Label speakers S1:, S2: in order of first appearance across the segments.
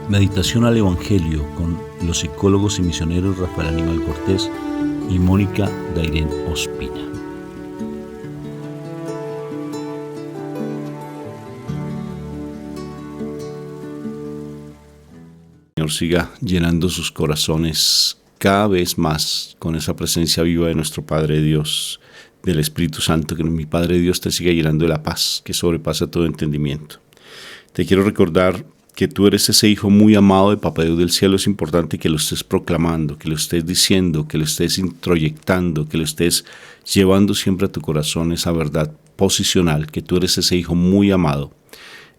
S1: Meditación al Evangelio con los psicólogos y misioneros Rafael Aníbal Cortés y Mónica Dairén Ospina. Señor, siga llenando sus corazones cada vez más con esa presencia viva de nuestro Padre Dios, del Espíritu Santo, que mi Padre Dios te siga llenando de la paz que sobrepasa todo entendimiento. Te quiero recordar que tú eres ese hijo muy amado de Papá Dios del cielo. Es importante que lo estés proclamando, que lo estés diciendo, que lo estés introyectando, que lo estés llevando siempre a tu corazón, esa verdad posicional, que tú eres ese hijo muy amado.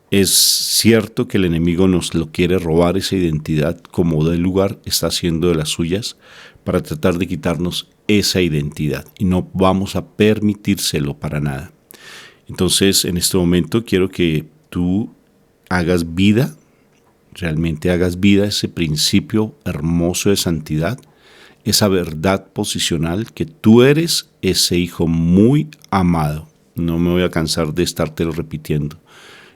S1: Es cierto que el enemigo nos lo quiere robar, esa identidad, como da lugar, está haciendo de las suyas para tratar de quitarnos esa identidad, y no vamos a permitírselo para nada. Entonces, en este momento quiero que tú hagas vida, realmente hagas vida ese principio hermoso de santidad, esa verdad posicional, que tú eres ese hijo muy amado. No me voy a cansar de estártelo repitiendo.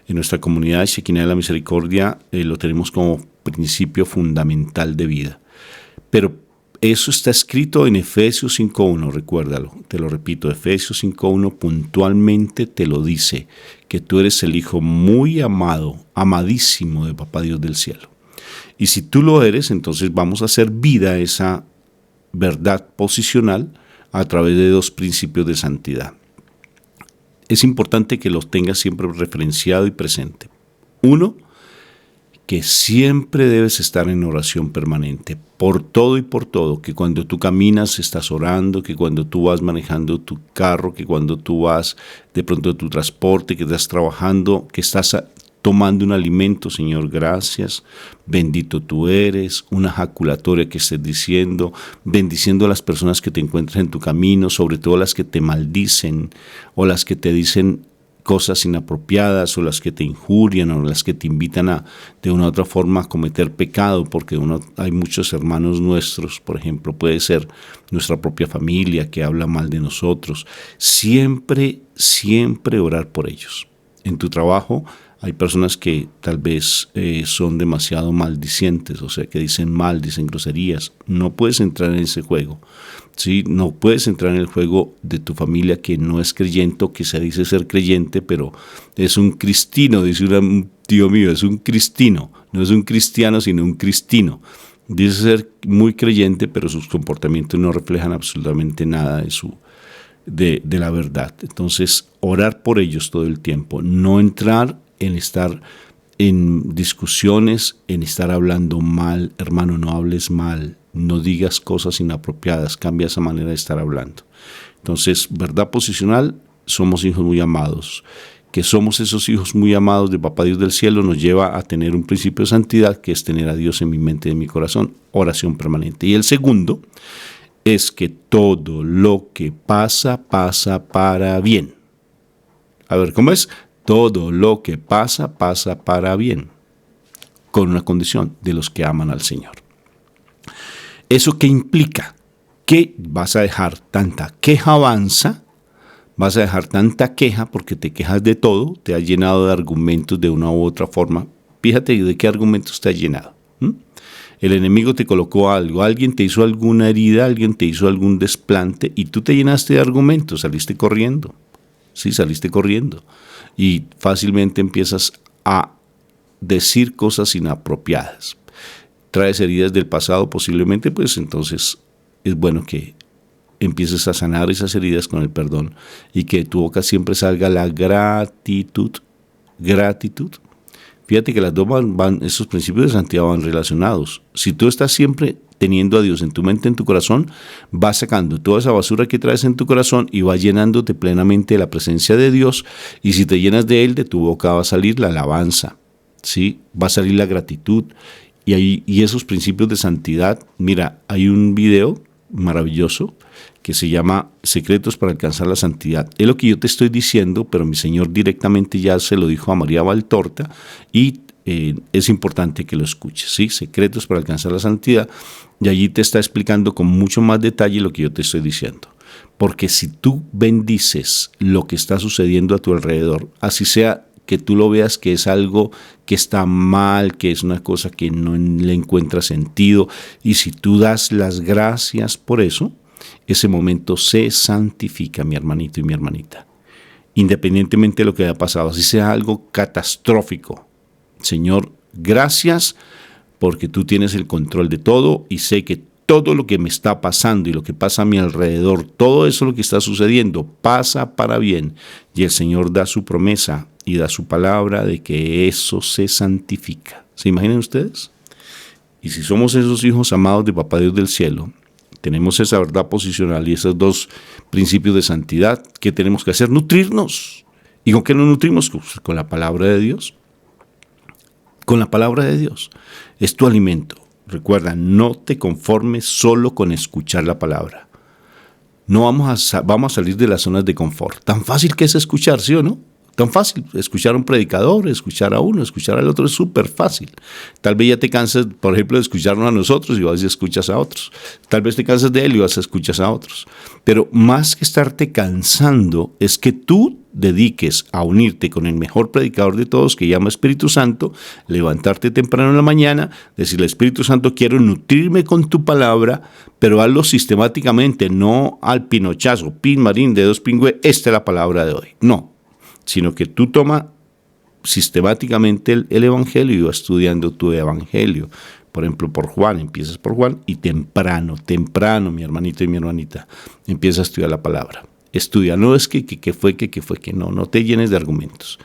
S1: En nuestra comunidad Shekinah de la Misericordia lo tenemos como principio fundamental de vida. Pero eso está escrito en Efesios 5.1, recuérdalo, te lo repito, Efesios 5.1 puntualmente te lo dice, que tú eres el hijo muy amado, amadísimo de Papá Dios del cielo. Y si tú lo eres, entonces vamos a hacer vida esa verdad posicional a través de dos principios de santidad. Es importante que los tengas siempre referenciado y presente. Uno, que siempre debes estar en oración permanente, por todo y por todo, que cuando tú caminas estás orando, que cuando tú vas manejando tu carro, que cuando tú vas de pronto a tu transporte, que estás trabajando, que estás tomando un alimento, Señor, gracias, bendito tú eres, una jaculatoria que estés diciendo, bendiciendo a las personas que te encuentras en tu camino, sobre todo las que te maldicen o las que te dicen cosas inapropiadas, o las que te injurian, o las que te invitan a de una u otra forma a cometer pecado, porque hay muchos hermanos nuestros, por ejemplo, puede ser nuestra propia familia que habla mal de nosotros. Siempre orar por ellos. En tu trabajo hay personas que tal vez son demasiado maldicientes, o sea, que dicen mal, dicen groserías. No puedes entrar en ese juego, ¿sí? No puedes entrar en el juego de tu familia que no es creyente, que se dice ser creyente, pero es un cristino, dice un tío mío, es un cristino, no es un cristiano, sino un cristino. Dice ser muy creyente, pero sus comportamientos no reflejan absolutamente nada de la verdad. Entonces, orar por ellos todo el tiempo, no entrar en estar en discusiones, en estar hablando mal. Hermano, no hables mal, no digas cosas inapropiadas, cambia esa manera de estar hablando. Entonces, verdad posicional, somos hijos muy amados. Que somos esos hijos muy amados de Papá Dios del cielo nos lleva a tener un principio de santidad, que es tener a Dios en mi mente y en mi corazón, oración permanente. Y el segundo es que todo lo que pasa para bien. A ver, ¿cómo es? Todo lo que pasa para bien, con una condición: de los que aman al Señor. ¿Eso qué implica? Que vas a dejar tanta queja avanza, vas a dejar tanta queja porque te quejas de todo, te has llenado de argumentos de una u otra forma. Fíjate de qué argumentos te has llenado. El enemigo te colocó algo, alguien te hizo alguna herida, alguien te hizo algún desplante y tú te llenaste de argumentos, saliste corriendo. Sí, saliste corriendo. Y fácilmente empiezas a decir cosas inapropiadas. Traes heridas del pasado posiblemente, pues entonces es bueno que empieces a sanar esas heridas con el perdón y que de tu boca siempre salga la gratitud. Gratitud. Fíjate que las dos esos principios de santidad van relacionados. Si tú estás siempre teniendo a Dios en tu mente, en tu corazón, vas sacando toda esa basura que traes en tu corazón y vas llenándote plenamente de la presencia de Dios. Y si te llenas de Él, de tu boca va a salir la alabanza, ¿sí? Va a salir la gratitud. Y esos principios de santidad, mira, hay un video maravilloso que se llama Secretos para alcanzar la santidad. Es lo que yo te estoy diciendo, pero mi Señor directamente ya se lo dijo a María Valtorta y es importante que lo escuches, ¿sí? Secretos para alcanzar la santidad, y allí te está explicando con mucho más detalle lo que yo te estoy diciendo. Porque si tú bendices lo que está sucediendo a tu alrededor, así sea que que tú lo veas que es algo que está mal, que es una cosa que no le encuentra sentido. Y si tú das las gracias por eso, ese momento se santifica, mi hermanito y mi hermanita. Independientemente de lo que haya pasado, así sea algo catastrófico. Señor, gracias porque tú tienes el control de todo y sé que todo lo que me está pasando y lo que pasa a mi alrededor, todo eso lo que está sucediendo pasa para bien. Y el Señor da su promesa y da su palabra de que eso se santifica. ¿Se imaginan ustedes? Y si somos esos hijos amados de Papá Dios del cielo, tenemos esa verdad posicional y esos dos principios de santidad, ¿qué tenemos que hacer? Nutrirnos. ¿Y con qué nos nutrimos? Con la palabra de Dios. Con la palabra de Dios. Es tu alimento. Recuerda, no te conformes solo con escuchar la palabra. No vamos a salir de las zonas de confort. Tan fácil que es escuchar, ¿sí o no? Tan fácil. Escuchar a un predicador, escuchar a uno, escuchar al otro es súper fácil. Tal vez ya te cansas, por ejemplo, de escucharnos a nosotros y vas y escuchas a otros. Tal vez te cansas de él y vas a escuchar a otros. Pero más que estarte cansando, es que tú dediques a unirte con el mejor predicador de todos, que llama Espíritu Santo, levantarte temprano en la mañana, decirle: Espíritu Santo, quiero nutrirme con tu palabra, pero hazlo sistemáticamente, no al pinochazo, pin marín de dos pingües, esta es la palabra de hoy. No, sino que tú toma sistemáticamente el Evangelio y vas estudiando tu Evangelio. Por ejemplo, por Juan, empiezas por Juan y temprano, mi hermanito y mi hermanita, empieza a estudiar la palabra. Estudia, no es que fue, que no te llenes de argumentos.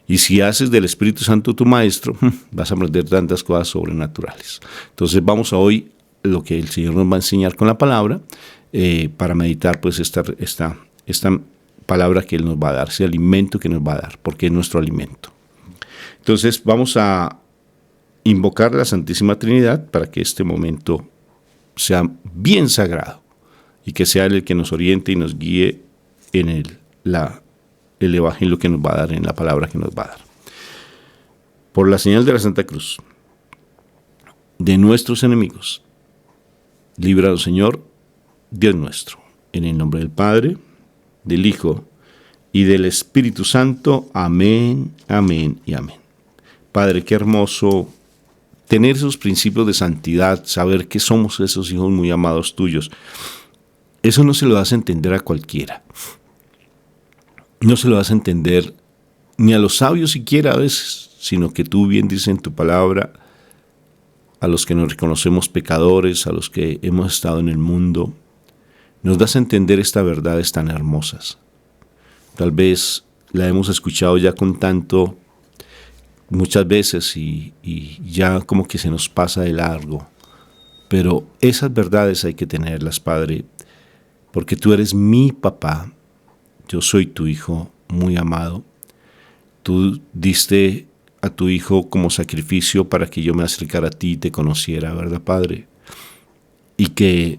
S1: Y si haces del Espíritu Santo tu maestro, vas a aprender tantas cosas sobrenaturales. Entonces vamos a hoy lo que el Señor nos va a enseñar con la palabra, para meditar pues esta palabra que Él nos va a dar, ese alimento que nos va a dar, porque es nuestro alimento. Entonces vamos a invocar a la Santísima Trinidad para que este momento sea bien sagrado y que sea Él el que nos oriente y nos guíe en el Evangelio que nos va a dar, en la palabra que nos va a dar. Por la señal de la Santa Cruz, de nuestros enemigos, líbranos, Señor, Dios nuestro, en el nombre del Padre, del Hijo y del Espíritu Santo. Amén, amén y amén. Padre, qué hermoso tener esos principios de santidad, saber que somos esos hijos muy amados tuyos. Eso no se lo das a entender a cualquiera. No se lo das a entender ni a los sabios siquiera a veces, sino que tú bien dices en tu palabra, a los que nos reconocemos pecadores, a los que hemos estado en el mundo, nos das a entender estas verdades tan hermosas. Tal vez la hemos escuchado ya con tanto, muchas veces y ya como que se nos pasa de largo. Pero esas verdades hay que tenerlas, Padre, porque tú eres mi papá, yo soy tu hijo muy amado. Tú diste a tu hijo como sacrificio para que yo me acercara a ti y te conociera, ¿verdad, Padre? Y que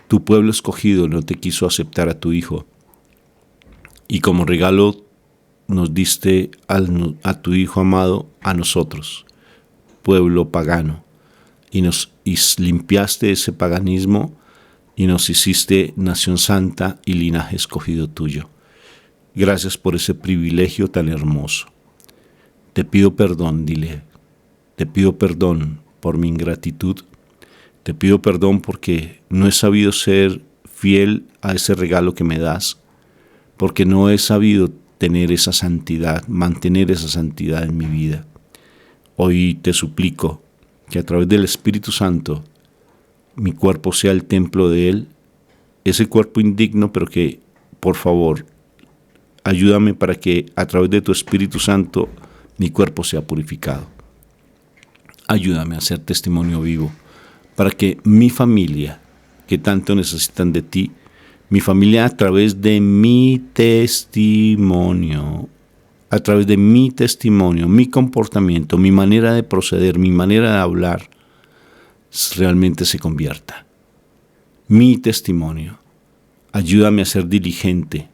S1: tu pueblo escogido no te quiso aceptar a tu hijo. Y como regalo nos diste a tu hijo amado a nosotros, pueblo pagano, y nos limpiaste ese paganismo y nos hiciste nación santa y linaje escogido tuyo. Gracias por ese privilegio tan hermoso. Te pido perdón, dile. Te pido perdón por mi ingratitud. Te pido perdón porque no he sabido ser fiel a ese regalo que me das, porque no he sabido tener esa santidad, mantener esa santidad en mi vida. Hoy te suplico que a través del Espíritu Santo mi cuerpo sea el templo de Él, ese cuerpo indigno, pero que, por favor, ayúdame para que a través de tu Espíritu Santo mi cuerpo sea purificado. Ayúdame a ser testimonio vivo, para que mi familia, que tanto necesitan de ti, mi familia a través de mi testimonio, mi comportamiento, mi manera de proceder, mi manera de hablar, realmente se convierta. Mi testimonio. Ayúdame a ser diligente,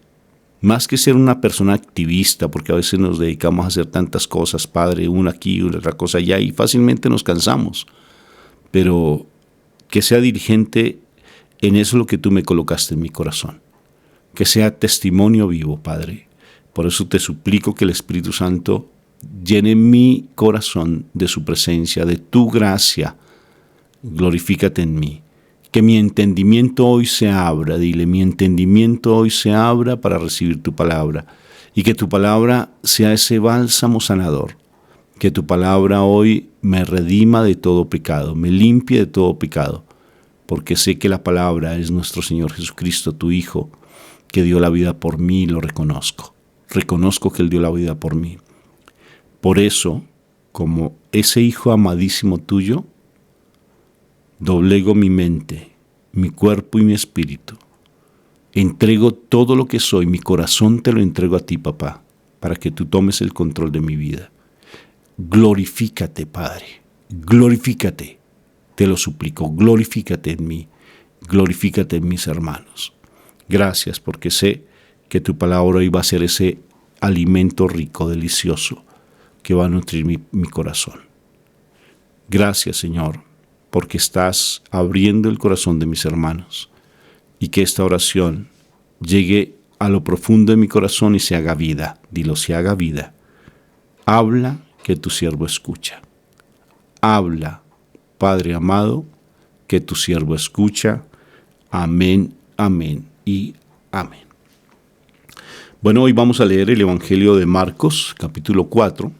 S1: más que ser una persona activista, porque a veces nos dedicamos a hacer tantas cosas, Padre, una aquí, otra cosa allá, y fácilmente nos cansamos. Pero que sea diligente en eso lo que tú me colocaste en mi corazón. Que sea testimonio vivo, Padre, Por eso te suplico que el Espíritu Santo llene mi corazón de su presencia, de tu gracia. Glorifícate en mí. Que mi entendimiento hoy se abra, dile, mi entendimiento hoy se abra para recibir tu palabra. Y que tu palabra sea ese bálsamo sanador. Que tu palabra hoy me redima de todo pecado, me limpie de todo pecado. Porque sé que la palabra es nuestro Señor Jesucristo, tu Hijo, que dio la vida por mí y lo reconozco. Reconozco que Él dio la vida por mí. Por eso, como ese Hijo amadísimo tuyo, doblego mi mente, mi cuerpo y mi espíritu. Entrego todo lo que soy, mi corazón te lo entrego a ti, papá, para que tú tomes el control de mi vida. Glorifícate, Padre, glorifícate, te lo suplico, glorifícate en mí, glorifícate en mis hermanos. Gracias porque sé que tu palabra hoy va a ser ese alimento rico, delicioso, que va a nutrir mi corazón. Gracias, Señor, porque estás abriendo el corazón de mis hermanos y que esta oración llegue a lo profundo de mi corazón y se haga vida. Dilo, se haga vida. Habla, que tu siervo escucha. Habla, Padre amado, que tu siervo escucha. Amén, amén y amén. Bueno, hoy vamos a leer el Evangelio de Marcos, capítulo 4,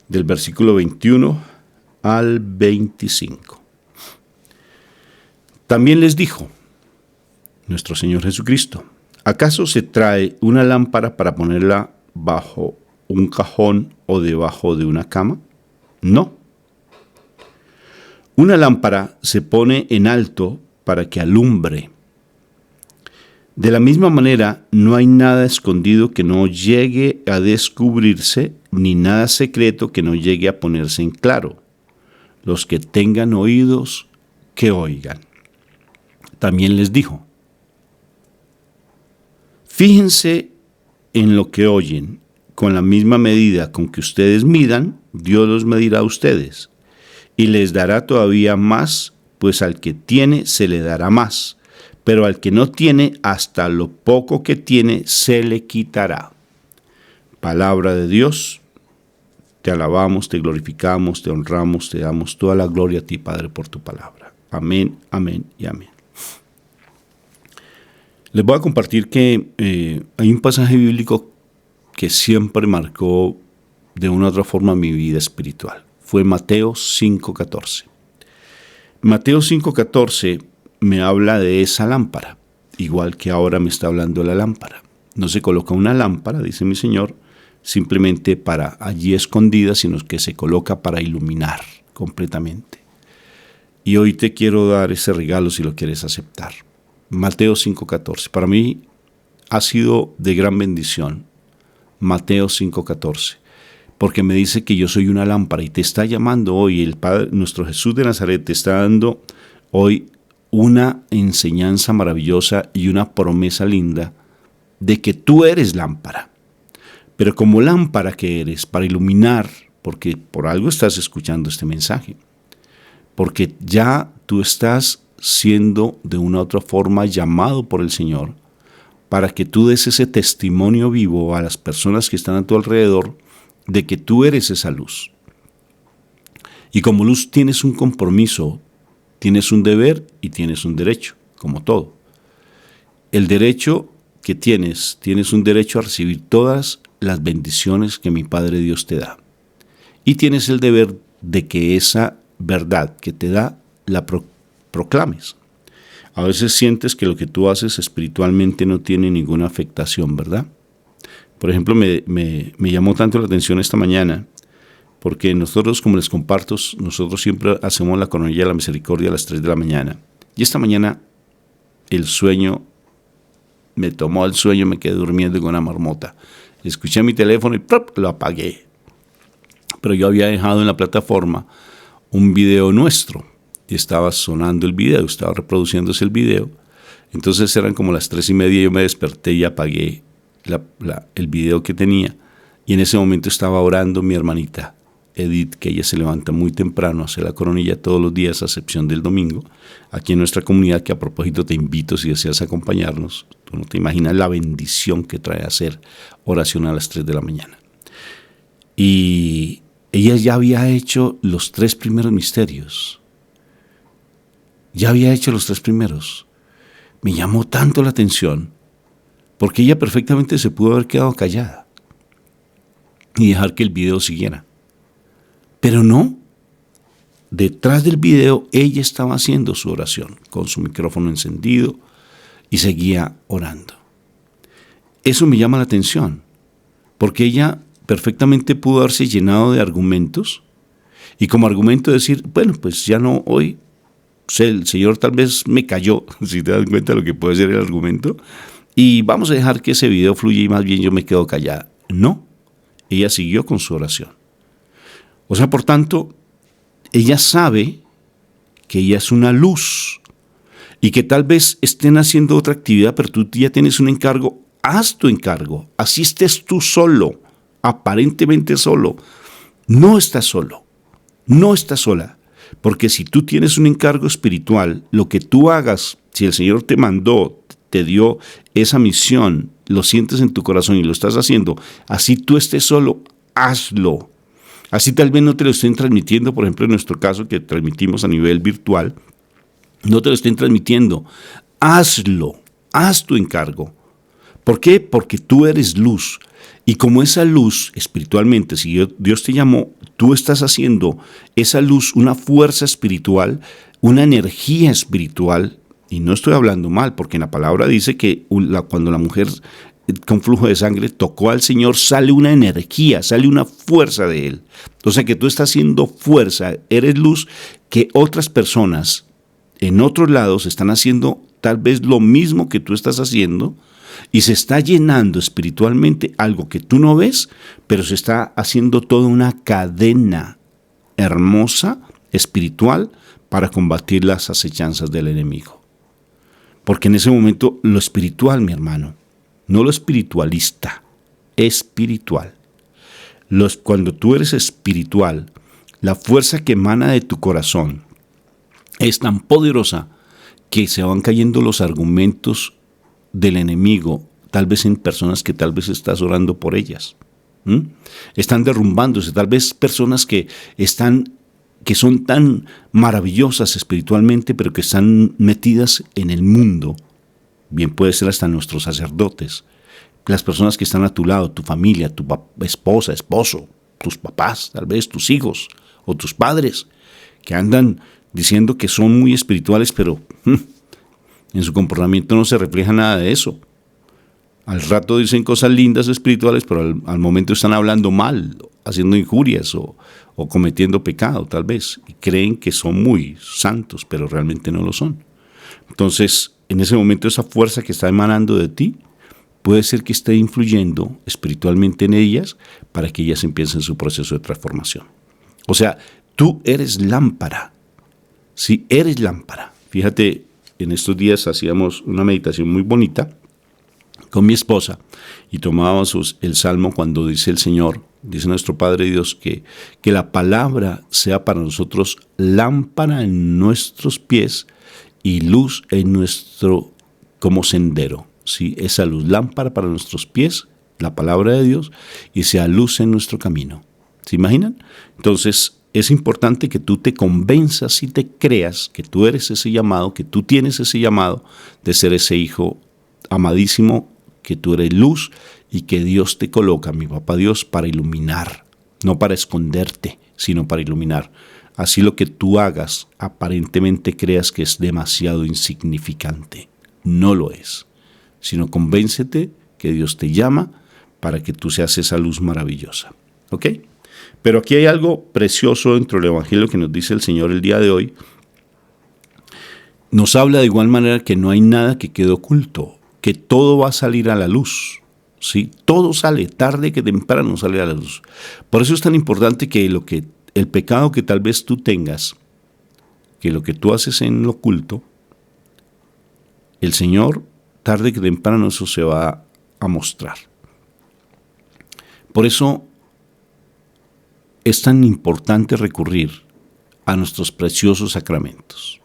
S1: del versículo 21 al 25. También les dijo nuestro Señor Jesucristo: ¿acaso se trae una lámpara para ponerla bajo un cajón o debajo de una cama? No. Una lámpara se pone en alto para que alumbre. De la misma manera, no hay nada escondido que no llegue a descubrirse, ni nada secreto que no llegue a ponerse en claro. Los que tengan oídos, que oigan. También les dijo: fíjense en lo que oyen. Con la misma medida con que ustedes midan, Dios los medirá a ustedes. Y les dará todavía más, pues al que tiene se le dará más. Pero al que no tiene, hasta lo poco que tiene se le quitará. Palabra de Dios. Te alabamos, te glorificamos, te honramos, te damos toda la gloria a ti, Padre, por tu palabra. Amén, amén y amén. Les voy a compartir que hay un pasaje bíblico que siempre marcó de una u otra forma mi vida espiritual. Fue Mateo 5:14. Mateo 5:14 me habla de esa lámpara, igual que ahora me está hablando de la lámpara. No se coloca una lámpara, dice mi Señor, simplemente para allí escondida, sino que se coloca para iluminar completamente. Y hoy te quiero dar ese regalo si lo quieres aceptar. Mateo 5:14. Para mí ha sido de gran bendición. Mateo 5:14. Porque me dice que yo soy una lámpara y te está llamando hoy. El Padre, nuestro Jesús de Nazaret, te está dando hoy una enseñanza maravillosa y una promesa linda de que tú eres lámpara. Pero como lámpara que eres, para iluminar, porque por algo estás escuchando este mensaje. Porque ya tú estás siendo de una u otra forma llamado por el Señor para que tú des ese testimonio vivo a las personas que están a tu alrededor de que tú eres esa luz. Y como luz tienes un compromiso, tienes un deber y tienes un derecho, como todo. El derecho que tienes un derecho a recibir todas las bendiciones que mi Padre Dios te da. Y tienes el deber de que esa verdad que te da la proclames. A veces sientes que lo que tú haces espiritualmente no tiene ninguna afectación, ¿verdad? Por ejemplo, me llamó tanto la atención esta mañana, porque nosotros, como les comparto, nosotros siempre hacemos la coronilla de la misericordia a las 3 de la mañana. Y esta mañana el sueño, me tomó el sueño, me quedé durmiendo con una marmota. Escuché mi teléfono y ¡prop!, lo apagué. Pero yo había dejado en la plataforma un video nuestro. Y estaba sonando el video, estaba reproduciéndose el video. Entonces eran como las 3:30, yo me desperté y apagué el video que tenía. Y en ese momento estaba orando mi hermanita Edith, que ella se levanta muy temprano a hacer la coronilla todos los días, a excepción del domingo, aquí en nuestra comunidad, que a propósito te invito si deseas acompañarnos. Tú no te imaginas la bendición que trae hacer oración a las 3 de la mañana. Y ella ya había hecho los 3 primeros misterios. Ya había hecho los 3 primeros. Me llamó tanto la atención porque ella perfectamente se pudo haber quedado callada y dejar que el video siguiera. Pero no. Detrás del video ella estaba haciendo su oración con su micrófono encendido y seguía orando. Eso me llama la atención, porque ella perfectamente pudo haberse llenado de argumentos y como argumento decir, bueno, pues ya no, hoy el Señor tal vez me cayó, si te das cuenta de lo que puede ser el argumento, y vamos a dejar que ese video fluya y más bien yo me quedo callada. No, ella siguió con su oración. O sea, por tanto, ella sabe que ella es una luz y que tal vez estén haciendo otra actividad, pero tú ya tienes un encargo, haz tu encargo, así estés tú solo, aparentemente solo, no estás solo, no estás sola, porque si tú tienes un encargo espiritual, lo que tú hagas, si el Señor te mandó, te dio esa misión, lo sientes en tu corazón y lo estás haciendo, así tú estés solo, hazlo. Así tal vez no te lo estén transmitiendo, por ejemplo en nuestro caso que transmitimos a nivel virtual, no te lo estén transmitiendo, hazlo, haz tu encargo. ¿Por qué? Porque tú eres luz y como esa luz espiritualmente, si Dios te llamó, tú estás haciendo esa luz una fuerza espiritual, una energía espiritual, y no estoy hablando mal porque en la palabra dice que cuando la mujer con flujo de sangre tocó al Señor, sale una energía, sale una fuerza de Él. O sea que tú estás haciendo fuerza, eres luz, que otras personas en otros lados están haciendo tal vez lo mismo que tú estás haciendo y se está llenando espiritualmente algo que tú no ves, pero se está haciendo toda una cadena hermosa, espiritual, para combatir las acechanzas del enemigo. Porque en ese momento lo espiritual, mi hermano, no lo espiritualista, espiritual. Cuando tú eres espiritual, la fuerza que emana de tu corazón es tan poderosa que se van cayendo los argumentos del enemigo, tal vez en personas que tal vez estás orando por ellas. Están derrumbándose, tal vez personas que son tan maravillosas espiritualmente, pero que están metidas en el mundo. Bien puede ser hasta nuestros sacerdotes, las personas que están a tu lado, tu familia, tu esposa, esposo, tus papás, tal vez tus hijos o tus padres, que andan diciendo que son muy espirituales, pero en su comportamiento no se refleja nada de eso. Al rato dicen cosas lindas espirituales, pero al momento están hablando mal, haciendo injurias o cometiendo pecado, tal vez, y creen que son muy santos, pero realmente no lo son. Entonces, en ese momento esa fuerza que está emanando de ti puede ser que esté influyendo espiritualmente en ellas para que ellas empiecen su proceso de transformación. O sea, tú eres lámpara. Sí, eres lámpara. Fíjate, en estos días hacíamos una meditación muy bonita con mi esposa y tomábamos el salmo cuando dice el Señor, dice nuestro Padre Dios, que la palabra sea para nosotros lámpara en nuestros pies y luz en nuestro como sendero. ¿Sí? Esa luz, lámpara para nuestros pies, la palabra de Dios, y sea luz en nuestro camino. ¿Se imaginan? Entonces, es importante que tú te convenzas y te creas que tú eres ese llamado, que tú tienes ese llamado de ser ese hijo amadísimo, que tú eres luz y que Dios te coloca, mi papá Dios, para iluminar, no para esconderte, sino para iluminar. Así lo que tú hagas aparentemente creas que es demasiado insignificante. No lo es, sino convéncete que Dios te llama para que tú seas esa luz maravillosa. ¿Ok? Pero aquí hay algo precioso dentro del Evangelio que nos dice el Señor el día de hoy. Nos habla de igual manera que no hay nada que quede oculto, que todo va a salir a la luz. ¿Sí? Todo sale, tarde que temprano sale a la luz. Por eso es tan importante que el pecado que tal vez tú tengas, que lo que tú haces en lo oculto, el Señor, tarde que temprano eso se va a mostrar. Por eso es tan importante recurrir a nuestros preciosos sacramentos,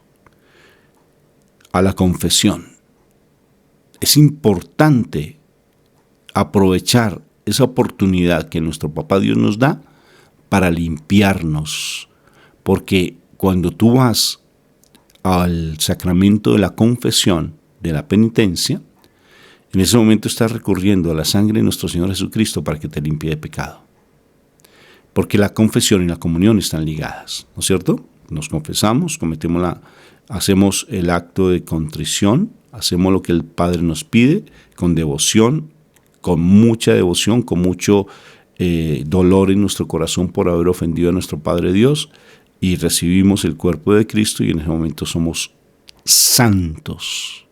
S1: a la confesión. es importante aprovechar esa oportunidad que nuestro Papá Dios nos da para limpiarnos, porque cuando tú vas al sacramento de la confesión, de la penitencia, en ese momento estás recurriendo a la sangre de nuestro Señor Jesucristo para que te limpie de pecado. Porque la confesión y la comunión están ligadas, ¿no es cierto? Nos confesamos, hacemos el acto de contrición, hacemos lo que el Padre nos pide con devoción, con mucha devoción, con mucho dolor en nuestro corazón por haber ofendido a nuestro Padre Dios, y recibimos el cuerpo de Cristo y en ese momento somos santos.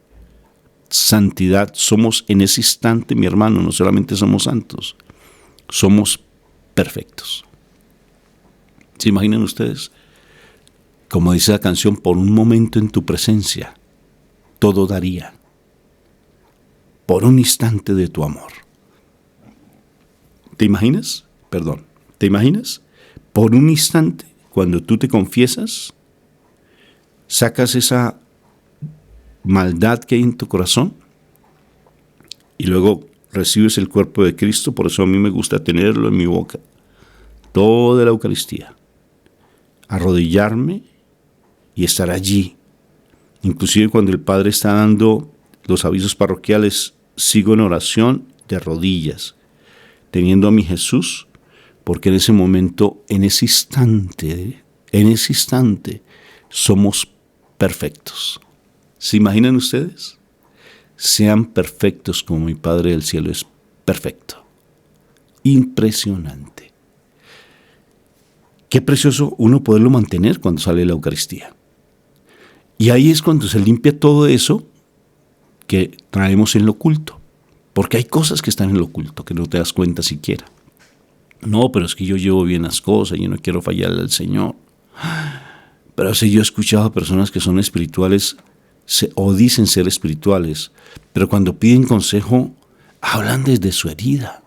S1: Santidad, somos en ese instante, mi hermano, no solamente somos santos, somos perfectos. ¿Se imaginan ustedes? Como dice la canción, por un momento en tu presencia, todo daría. Por un instante de tu amor. ¿Te imaginas? Perdón. ¿Te imaginas? Por un instante, cuando tú te confiesas, sacas esa maldad que hay en tu corazón y luego recibes el cuerpo de Cristo. Por eso a mí me gusta tenerlo en mi boca toda la Eucaristía, arrodillarme y estar allí. Inclusive cuando el Padre está dando los avisos parroquiales, sigo en oración de rodillas, teniendo a mi Jesús, porque en ese momento, en ese instante, somos perfectos. ¿Se imaginan ustedes? Sean perfectos como mi Padre del cielo es perfecto. Impresionante. Qué precioso uno poderlo mantener cuando sale la Eucaristía. Y ahí es cuando se limpia todo eso que traemos en lo oculto. Porque hay cosas que están en lo oculto que no te das cuenta siquiera. No, pero es que yo llevo bien las cosas, yo no quiero fallarle al Señor. Pero si yo he escuchado a personas que son espirituales o dicen ser espirituales, pero cuando piden consejo, hablan desde su herida.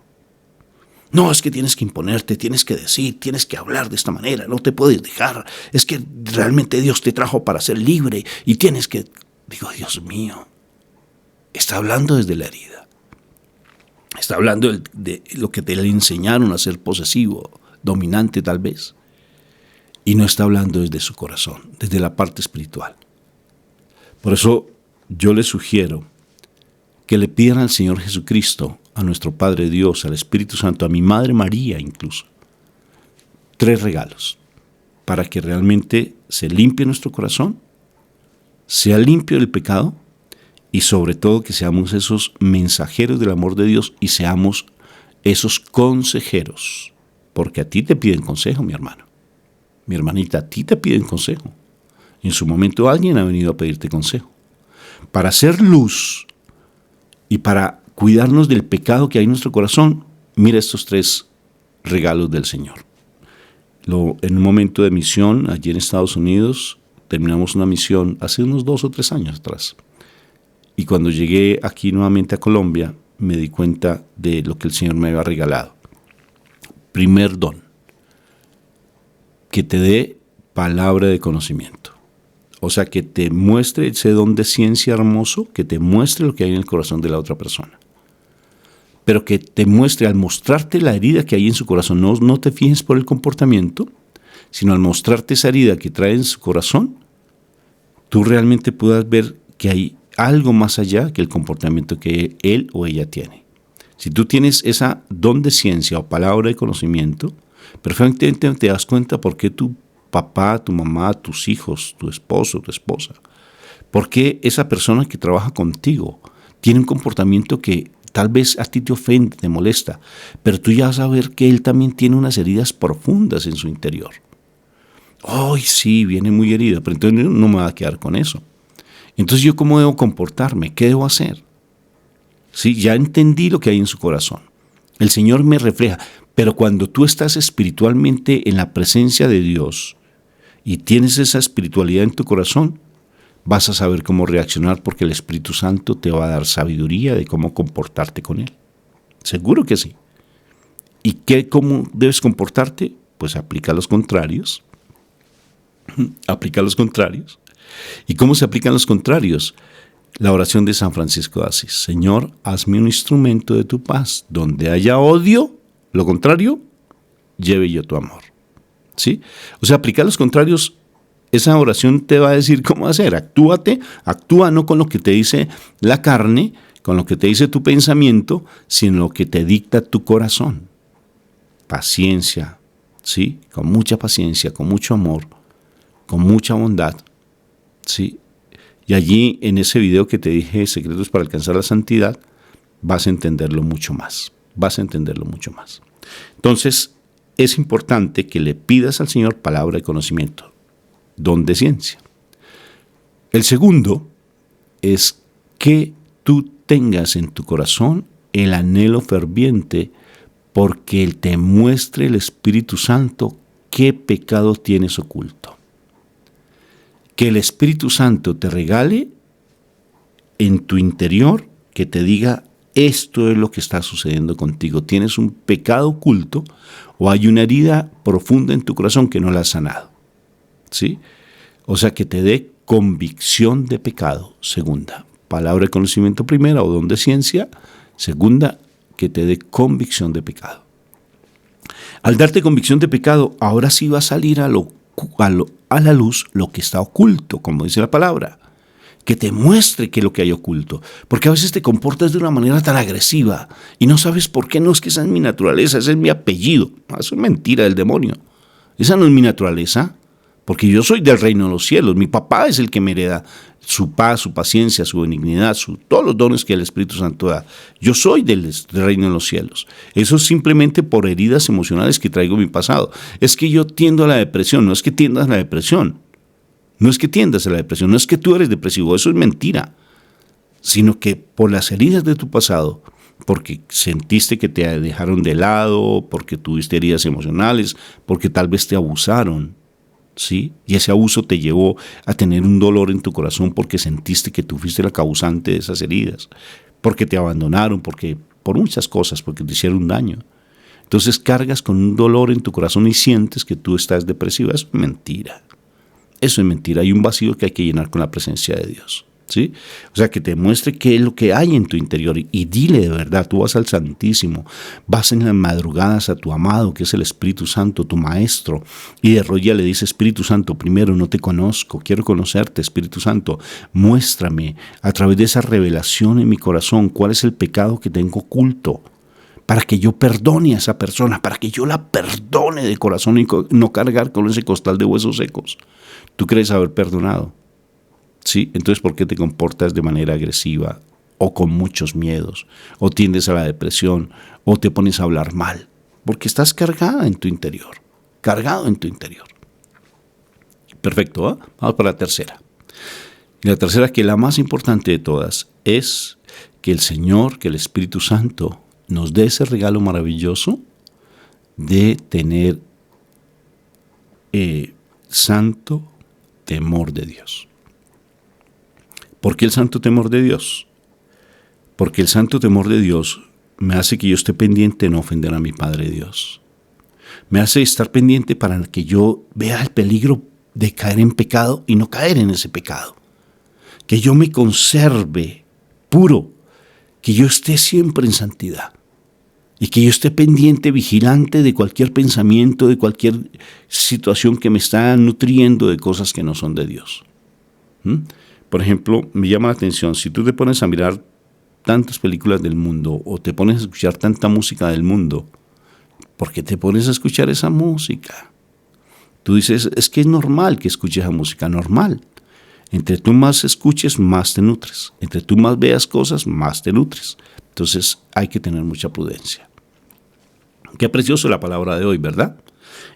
S1: No, es que tienes que imponerte, tienes que decir, tienes que hablar de esta manera, no te puedes dejar. Es que realmente Dios te trajo para ser libre y tienes que... Digo, Dios mío, está hablando desde la herida. Está hablando de lo que te le enseñaron a ser posesivo, dominante tal vez. Y no está hablando desde su corazón, desde la parte espiritual. Por eso yo les sugiero que le pidan al Señor Jesucristo, a nuestro Padre Dios, al Espíritu Santo, a mi Madre María incluso, 3 regalos para que realmente se limpie nuestro corazón, sea limpio del pecado y sobre todo que seamos esos mensajeros del amor de Dios y seamos esos consejeros, porque a ti te piden consejo, mi hermano. Mi hermanita, a ti te piden consejo. En su momento alguien ha venido a pedirte consejo. Para hacer luz y para cuidarnos del pecado que hay en nuestro corazón, mira estos 3 regalos del Señor. En un momento de misión, allí en Estados Unidos, terminamos una misión hace unos 2 o 3 años atrás. Y cuando llegué aquí nuevamente a Colombia, me di cuenta de lo que el Señor me había regalado. Primer don, que te dé palabra de conocimiento. O sea, que te muestre ese don de ciencia hermoso, que te muestre lo que hay en el corazón de la otra persona. Pero que te muestre, al mostrarte la herida que hay en su corazón, no te fijes por el comportamiento, sino al mostrarte esa herida que trae en su corazón, tú realmente puedas ver que hay algo más allá que el comportamiento que él o ella tiene. Si tú tienes esa don de ciencia o palabra de conocimiento, perfectamente te das cuenta por qué tu papá, tu mamá, tus hijos, tu esposo, tu esposa, por qué esa persona que trabaja contigo tiene un comportamiento que tal vez a ti te ofende, te molesta, pero tú ya vas a ver que él también tiene unas heridas profundas en su interior. Ay, sí, viene muy herida, pero entonces no me va a quedar con eso. Entonces, ¿yo cómo debo comportarme? ¿Qué debo hacer? Sí, ya entendí lo que hay en su corazón. El Señor me refleja, pero cuando tú estás espiritualmente en la presencia de Dios y tienes esa espiritualidad en tu corazón, vas a saber cómo reaccionar porque el Espíritu Santo te va a dar sabiduría de cómo comportarte con Él. Seguro que sí. ¿Y cómo debes comportarte? Pues aplica los contrarios. Aplica los contrarios. ¿Y cómo se aplican los contrarios? La oración de San Francisco de Asís. Señor, hazme un instrumento de tu paz. Donde haya odio, lo contrario, lleve yo tu amor. ¿Sí? O sea, aplicar los contrarios, esa oración te va a decir cómo hacer. Actúa no con lo que te dice la carne, con lo que te dice tu pensamiento, sino lo que te dicta tu corazón. Paciencia, ¿sí? Con mucha paciencia, con mucho amor, con mucha bondad, ¿sí? Y allí, en ese video que te dije, Secretos para alcanzar la santidad, vas a entenderlo mucho más. Entonces, es importante que le pidas al Señor palabra de conocimiento, don de ciencia. El segundo es que tú tengas en tu corazón el anhelo ferviente porque Él te muestre el Espíritu Santo qué pecado tienes oculto. Que el Espíritu Santo te regale en tu interior, que te diga, esto es lo que está sucediendo contigo. Tienes un pecado oculto o hay una herida profunda en tu corazón que no la has sanado. ¿Sí? O sea, que te dé convicción de pecado, segunda. Palabra de conocimiento primera o don de ciencia. Segunda, que te dé convicción de pecado. Al darte convicción de pecado, ahora sí va a salir a la luz lo que está oculto, como dice la palabra. Que te muestre qué es lo que hay oculto. Porque a veces te comportas de una manera tan agresiva y no sabes por qué. No, es que esa es mi naturaleza, ese es mi apellido. Eso es mentira del demonio. Esa no es mi naturaleza, porque yo soy del reino de los cielos. Mi papá es el que me hereda su paz, su paciencia, su benignidad, todos los dones que el Espíritu Santo da. Yo soy del reino de los cielos. Eso es simplemente por heridas emocionales que traigo en mi pasado. Es que yo tiendo a la depresión, no es que tiendas a la depresión. No es que tiendas a la depresión, no es que tú eres depresivo, eso es mentira. Sino que por las heridas de tu pasado, porque sentiste que te dejaron de lado, porque tuviste heridas emocionales, porque tal vez te abusaron, ¿sí? Y ese abuso te llevó a tener un dolor en tu corazón porque sentiste que tú fuiste la causante de esas heridas, porque te abandonaron, por muchas cosas, porque te hicieron daño. Entonces cargas con un dolor en tu corazón y sientes que tú estás depresivo. Eso es mentira. Eso es mentira. Hay un vacío que hay que llenar con la presencia de Dios. ¿Sí? O sea, que te muestre qué es lo que hay en tu interior y dile de verdad. Tú vas al Santísimo, vas en las madrugadas a tu amado, que es el Espíritu Santo, tu Maestro, y de rodillas le dice: Espíritu Santo, primero, no te conozco, quiero conocerte, Espíritu Santo, muéstrame a través de esa revelación en mi corazón cuál es el pecado que tengo oculto, para que yo perdone a esa persona, para que yo la perdone de corazón y no cargar con ese costal de huesos secos. Tú crees haber perdonado, ¿sí? Entonces, ¿por qué te comportas de manera agresiva o con muchos miedos? O tiendes a la depresión o te pones a hablar mal. Porque estás cargada en tu interior, cargado en tu interior. Perfecto, ¿eh? Vamos para la tercera. Y la tercera, que la más importante de todas, es que el Señor, que el Espíritu Santo, nos dé ese regalo maravilloso de tener santo temor de Dios. ¿Por qué el santo temor de Dios? Porque el santo temor de Dios me hace que yo esté pendiente de no ofender a mi Padre Dios. Me hace estar pendiente para que yo vea el peligro de caer en pecado y no caer en ese pecado. Que yo me conserve puro, que yo esté siempre en santidad. Y que yo esté pendiente, vigilante de cualquier pensamiento, de cualquier situación que me está nutriendo de cosas que no son de Dios. Por ejemplo, me llama la atención, si tú te pones a mirar tantas películas del mundo o te pones a escuchar tanta música del mundo, ¿por qué te pones a escuchar esa música? Tú dices, es que es normal que escuches esa música, normal. Entre tú más escuches, más te nutres. Entre tú más veas cosas, más te nutres. Entonces hay que tener mucha prudencia. Qué precioso la palabra de hoy, ¿verdad?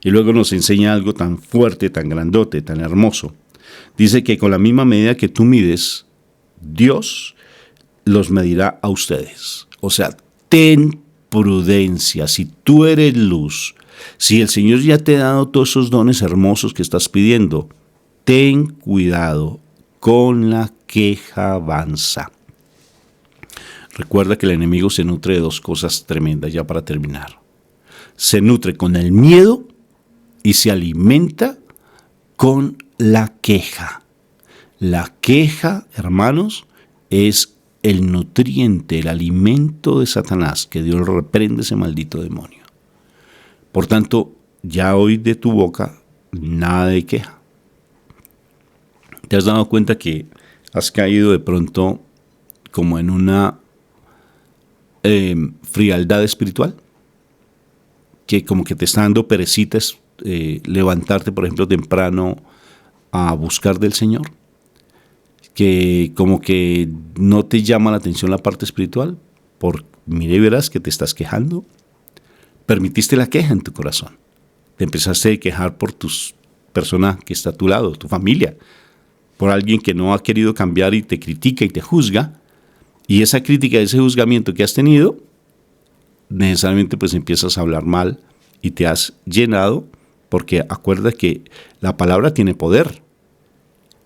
S1: Y luego nos enseña algo tan fuerte, tan grandote, tan hermoso. Dice que con la misma medida que tú mides, Dios los medirá a ustedes. O sea, ten prudencia. Si tú eres luz, si el Señor ya te ha dado todos esos dones hermosos que estás pidiendo, ten cuidado con la quejanza. Recuerda que el enemigo se nutre de dos cosas tremendas, ya para terminar. Se nutre con el miedo y se alimenta con la queja. La queja, hermanos, es el nutriente, el alimento de Satanás, que Dios reprende ese maldito demonio. Por tanto, ya hoy de tu boca nada de queja. ¿Te has dado cuenta que has caído de pronto como en una frialdad espiritual? Que como que te está dando perecitas levantarte, por ejemplo, temprano a buscar del Señor. Que como que no te llama la atención la parte espiritual. Mire, verás que te estás quejando. Permitiste la queja en tu corazón. Te empezaste a quejar por tu persona que está a tu lado, tu familia, por alguien que no ha querido cambiar y te critica y te juzga. Y esa crítica, ese juzgamiento que has tenido, necesariamente pues empiezas a hablar mal y te has llenado, porque acuerda que la palabra tiene poder.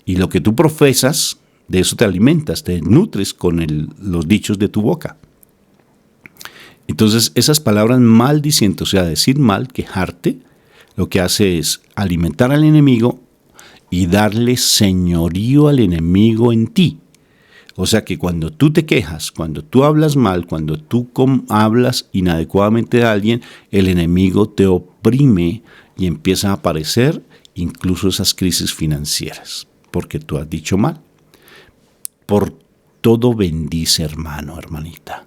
S1: Y lo que tú profesas, de eso te alimentas, te nutres con los dichos de tu boca. Entonces, esas palabras maldicientes, o sea, decir mal, quejarte, lo que hace es alimentar al enemigo y darle señorío al enemigo en ti. O sea que cuando tú te quejas, cuando tú hablas mal, cuando tú hablas inadecuadamente a alguien, el enemigo te oprime y empieza a aparecer incluso esas crisis financieras, porque tú has dicho mal. Por todo bendice, hermano, hermanita.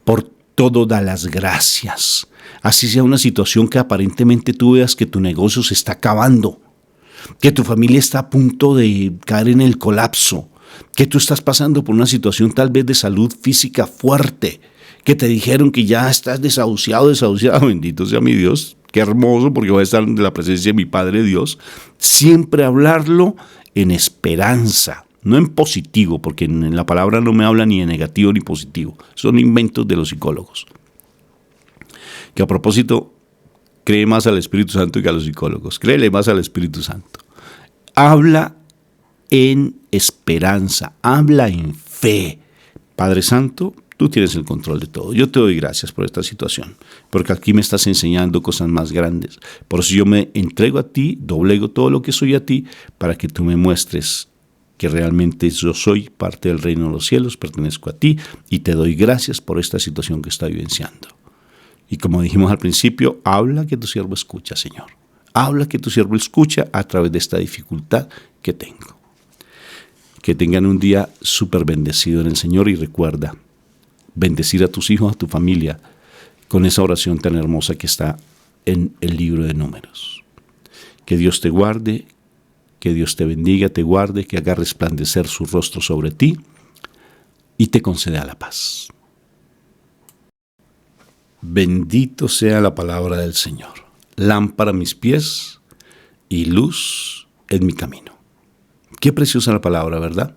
S1: Por todo da las gracias. Así sea una situación que aparentemente tú veas que tu negocio se está acabando, que tu familia está a punto de caer en el colapso, que tú estás pasando por una situación tal vez de salud física fuerte, que te dijeron que ya estás desahuciado, bendito sea mi Dios, qué hermoso, porque voy a estar en la presencia de mi Padre Dios. Siempre hablarlo en esperanza, no en positivo, porque en la palabra no me habla ni de negativo ni positivo, son inventos de los psicólogos. Que a propósito, cree más al Espíritu Santo que a los psicólogos, créele más al Espíritu Santo. Habla en esperanza, habla en fe. Padre Santo, tú tienes el control de todo. Yo te doy gracias por esta situación, porque aquí me estás enseñando cosas más grandes. Por eso yo me entrego a ti, doblego todo lo que soy a ti, para que tú me muestres que realmente yo soy parte del reino de los cielos, pertenezco a ti, y te doy gracias por esta situación que estoy vivenciando. Y como dijimos al principio, habla que tu siervo escucha, Señor. Habla que tu siervo escucha a través de esta dificultad que tengo. Que tengan un día súper bendecido en el Señor, y recuerda bendecir a tus hijos, a tu familia, con esa oración tan hermosa que está en el libro de Números. Que Dios te guarde, que Dios te bendiga, te guarde, que haga resplandecer su rostro sobre ti y te conceda la paz. Bendito sea la palabra del Señor, lámpara a mis pies y luz en mi camino. Qué preciosa la palabra, ¿verdad?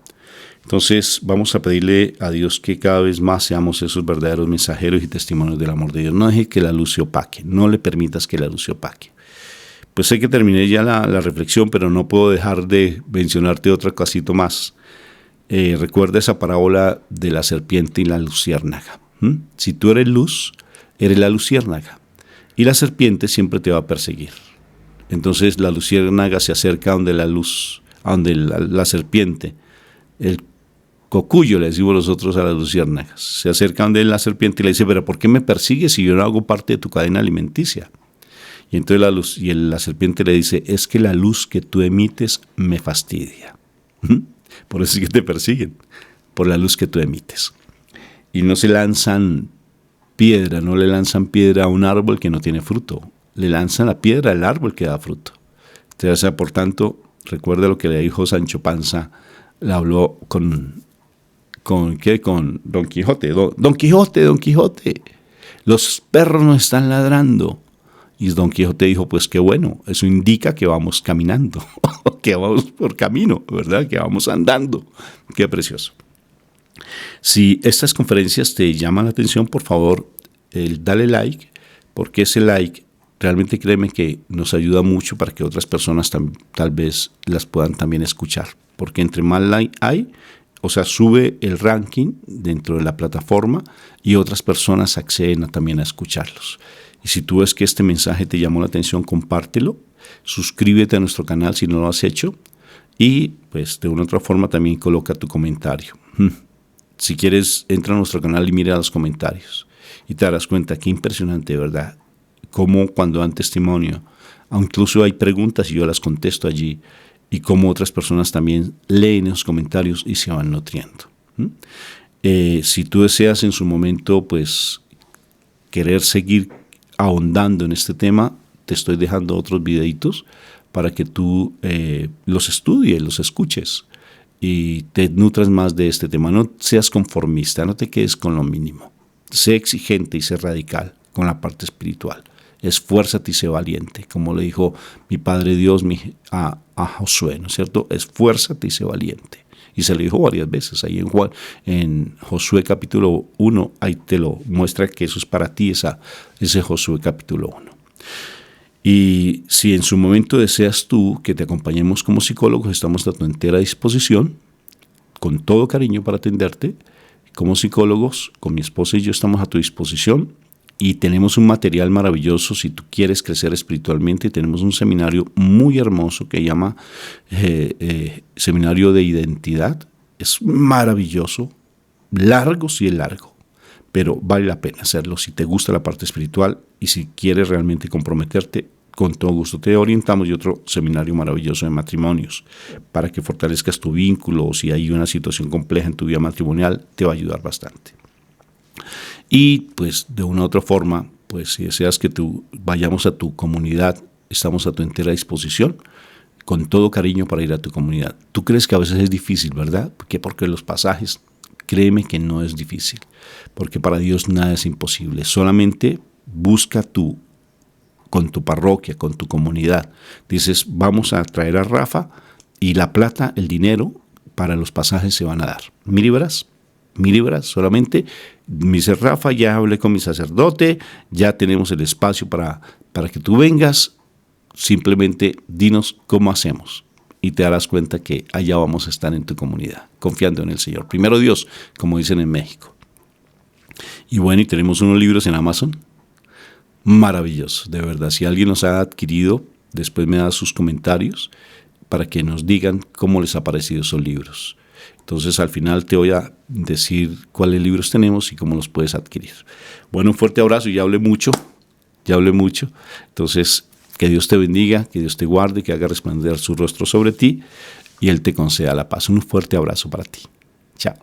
S1: Entonces vamos a pedirle a Dios que cada vez más seamos esos verdaderos mensajeros y testimonios del amor de Dios. No deje que la luz se opaque, no le permitas que la luz se opaque. Pues sé que terminé ya la reflexión, pero no puedo dejar de mencionarte otro casito más. Recuerda esa parábola de la serpiente y la luciérnaga. Si tú eres luz, eres la luciérnaga. Y la serpiente siempre te va a perseguir. Entonces la luciérnaga se acerca donde la luz, donde la serpiente, el cocuyo le decimos nosotros a las luciérnagas, se acerca donde la serpiente y le dice, pero ¿por qué me persigues si yo no hago parte de tu cadena alimenticia? Y entonces la serpiente le dice, es que la luz que tú emites me fastidia. Por eso es que te persiguen, por la luz que tú emites. Y no le lanzan piedra a un árbol que no tiene fruto, le lanzan la piedra al árbol que da fruto. O sea, por tanto, recuerda lo que le dijo Sancho Panza, le habló con Don Quijote. Don Quijote, los perros nos están ladrando. Y Don Quijote dijo, pues qué bueno, eso indica que vamos caminando, que vamos por camino, ¿verdad? Que vamos andando. Qué precioso. Si estas conferencias te llaman la atención, por favor, dale like, porque ese like realmente créeme que nos ayuda mucho para que otras personas tal vez las puedan también escuchar. Porque entre más like hay, o sea, sube el ranking dentro de la plataforma y otras personas acceden también a escucharlos. Y si tú ves que este mensaje te llamó la atención, compártelo, suscríbete a nuestro canal si no lo has hecho y pues de una u otra forma también coloca tu comentario. Si quieres, entra a nuestro canal y mira los comentarios y te darás cuenta qué impresionante, ¿verdad? Cómo cuando dan testimonio, incluso hay preguntas y yo las contesto allí, y cómo otras personas también leen esos comentarios y se van nutriendo. Si tú deseas en su momento, pues, querer seguir ahondando en este tema, te estoy dejando otros videitos para que tú los estudies, los escuches y te nutras más de este tema. No seas conformista, no te quedes con lo mínimo. Sé exigente y sé radical con la parte espiritual. Esfuérzate y sé valiente, como le dijo mi Padre Dios a Josué, ¿no es cierto? Esfuérzate y sé valiente. Y se lo dijo varias veces ahí en Josué capítulo 1, ahí te lo muestra que eso es para ti, ese Josué capítulo 1. Y si en su momento deseas tú que te acompañemos como psicólogos, estamos a tu entera disposición, con todo cariño para atenderte. Como psicólogos, con mi esposa y yo estamos a tu disposición. Y tenemos un material maravilloso si tú quieres crecer espiritualmente. Tenemos un seminario muy hermoso que llama Seminario de Identidad. Es maravilloso, largo, sí es largo, pero vale la pena hacerlo si te gusta la parte espiritual y si quieres realmente comprometerte. Con todo gusto te orientamos, y otro seminario maravilloso de matrimonios para que fortalezcas tu vínculo, o si hay una situación compleja en tu vida matrimonial, te va a ayudar bastante. Y pues de una u otra forma, pues si deseas que vayamos a tu comunidad, estamos a tu entera disposición, con todo cariño para ir a tu comunidad. Tú crees que a veces es difícil, ¿verdad? Porque los pasajes, créeme que no es difícil, porque para Dios nada es imposible. Solamente busca con tu parroquia, con tu comunidad. Dices, vamos a traer a Rafa y la plata, el dinero para los pasajes se van a dar. ¿1,000 libras? 1,000 libras solamente. Me dice Rafa, ya hablé con mi sacerdote, ya tenemos el espacio para que tú vengas. Simplemente dinos cómo hacemos y te darás cuenta que allá vamos a estar en tu comunidad, confiando en el Señor. Primero Dios, como dicen en México. Y bueno, y tenemos unos libros en Amazon maravillosos, de verdad. Si alguien los ha adquirido, después me da sus comentarios para que nos digan cómo les ha parecido esos libros. Entonces al final te voy a decir cuáles libros tenemos y cómo los puedes adquirir. Bueno, un fuerte abrazo. Ya hablé mucho. Entonces, que Dios te bendiga, que Dios te guarde, que haga resplandecer su rostro sobre ti y Él te conceda la paz. Un fuerte abrazo para ti. Chao.